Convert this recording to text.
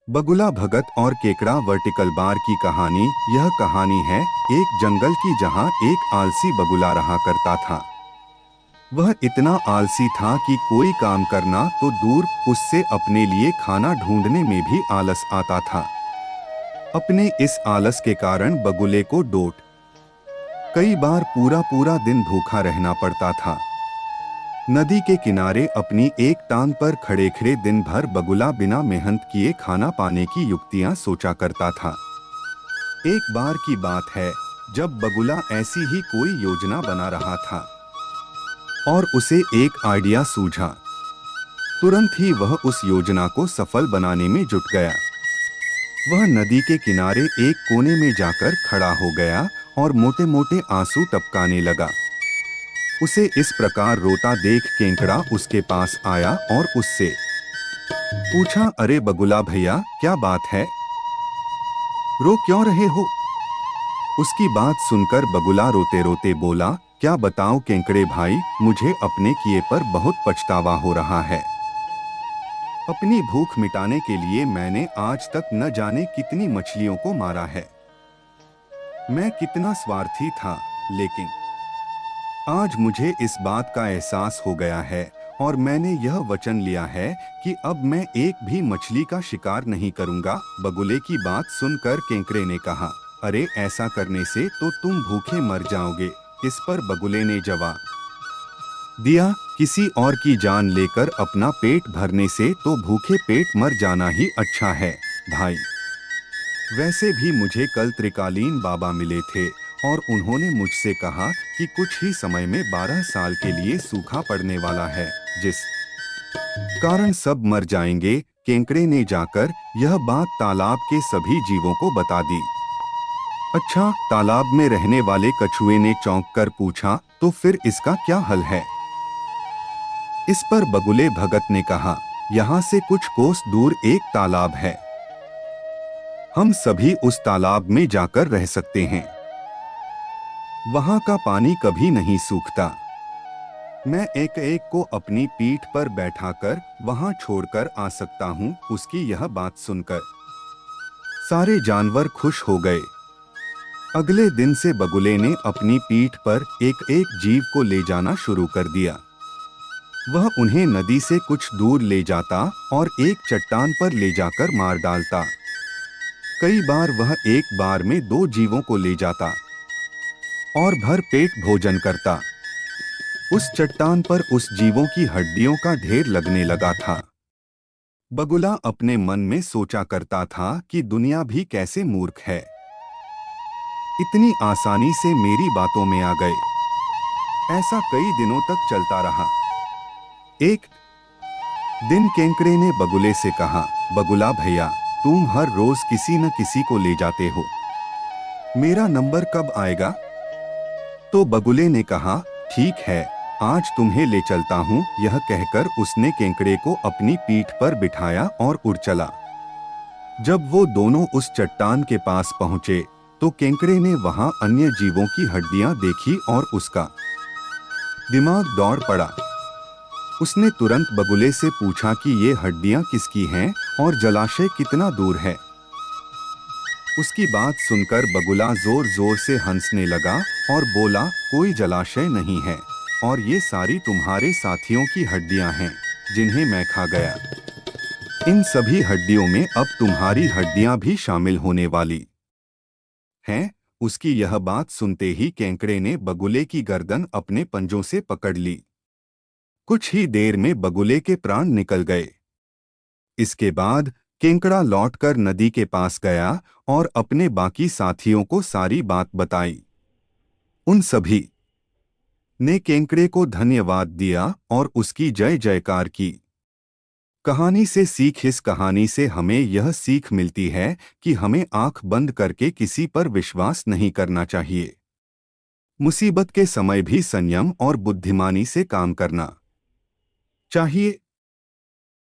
बगुला भगत और केकड़ा वर्टिकल बार की कहानी। यह कहानी है एक जंगल की जहां एक आलसी बगुला रहा करता था। वह इतना आलसी था कि कोई काम करना तो दूर, उससे अपने लिए खाना ढूंढने में भी आलस आता था। अपने इस आलस के कारण बगुले को डोट कई बार पूरा पूरा दिन भूखा रहना पड़ता था। नदी के किनारे अपनी एक टांग पर खड़े खड़े दिन भर बगुला बिना मेहनत किए खाना पाने की युक्तियां सोचा करता था। एक बार की बात है जब बगुला ऐसी ही कोई योजना बना रहा था और उसे एक आइडिया सूझा। तुरंत ही वह उस योजना को सफल बनाने में जुट गया। वह नदी के किनारे एक कोने में जाकर खड़ा हो गया और मोटे मोटे आंसू टपकाने लगा। उसे इस प्रकार रोता देख केकड़ा उसके पास आया और उससे पूछा, अरे बगुला भैया, क्या बात है, रो क्यों रहे हो? उसकी बात सुनकर बगुला रोते रोते बोला, क्या बताऊं केकड़े भाई, मुझे अपने किए पर बहुत पछतावा हो रहा है। अपनी भूख मिटाने के लिए मैंने आज तक न जाने कितनी मछलियों को मारा है। मैं कितना स्वार्थी था, लेकिन आज मुझे इस बात का एहसास हो गया है और मैंने यह वचन लिया है कि अब मैं एक भी मछली का शिकार नहीं करूंगा। बगुले की बात सुनकर केकड़े ने कहा, अरे ऐसा करने से तो तुम भूखे मर जाओगे। इस पर बगुले ने जवाब दिया, किसी और की जान लेकर अपना पेट भरने से तो भूखे पेट मर जाना ही अच्छा है भाई। वैसे भी मुझे कल त्रिकालीन बाबा मिले थे और उन्होंने मुझसे कहा कि कुछ ही समय में 12 साल के लिए सूखा पड़ने वाला है, जिस कारण सब मर जाएंगे। केकड़े ने जाकर यह बात तालाब के सभी जीवों को बता दी। अच्छा, तालाब में रहने वाले कछुए ने चौंक कर पूछा, तो फिर इसका क्या हल है? इस पर बगुले भगत ने कहा, यहाँ से कुछ कोस दूर एक तालाब है, हम सभी उस तालाब में जाकर रह सकते हैं। वहां का पानी कभी नहीं सूखता। मैं एक एक को अपनी पीठ पर बैठाकर वहां छोड़कर आ सकता हूं। उसकी यह बात सुनकर सारे जानवर खुश हो गए। अगले दिन से बगुले ने अपनी पीठ पर एक एक जीव को ले जाना शुरू कर दिया। वह उन्हें नदी से कुछ दूर ले जाता और एक चट्टान पर ले जाकर मार डालता। कई बार वह एक बार में 2 जीवों को ले जाता और भर पेट भोजन करता। उस चट्टान पर उस जीवों की हड्डियों का ढेर लगने लगा था। बगुला अपने मन में सोचा करता था कि दुनिया भी कैसे मूर्ख है, इतनी आसानी से मेरी बातों में आ गए। ऐसा कई दिनों तक चलता रहा। एक दिन केकड़े ने बगुले से कहा, बगुला भैया, तुम हर रोज किसी न किसी को ले जाते हो, मेरा नंबर कब आएगा? तो बगुले ने कहा, ठीक है, आज तुम्हें ले चलता हूँ। यह कहकर उसने केकड़े को अपनी पीठ पर बिठाया और उड़ चला। जब वो दोनों उस चट्टान के पास पहुंचे तो केकड़े ने वहां अन्य जीवों की हड्डियां देखी और उसका दिमाग दौड़ पड़ा। उसने तुरंत बगुले से पूछा कि ये हड्डियां किसकी हैं और जलाशय कितना दूर है। उसकी बात सुनकर बगुला जोर जोर से हंसने लगा और बोला, कोई जलाशय नहीं है और ये सारी तुम्हारे साथियों की हड्डियां हैं जिन्हें मैं खा गया। इन सभी हड्डियों में अब तुम्हारी हड्डियां भी शामिल होने वाली हैं। उसकी यह बात सुनते ही केकड़े ने बगुले की गर्दन अपने पंजों से पकड़ ली। कुछ ही देर में बगुले के प्राण निकल गए। इसके बाद केकड़ा लौटकर नदी के पास गया और अपने बाकी साथियों को सारी बात बताई। उन सभी ने केकड़े को धन्यवाद दिया और उसकी जय जयकार की। कहानी से सीख। इस कहानी से हमें यह सीख मिलती है कि हमें आंख बंद करके किसी पर विश्वास नहीं करना चाहिए। मुसीबत के समय भी संयम और बुद्धिमानी से काम करना चाहिए।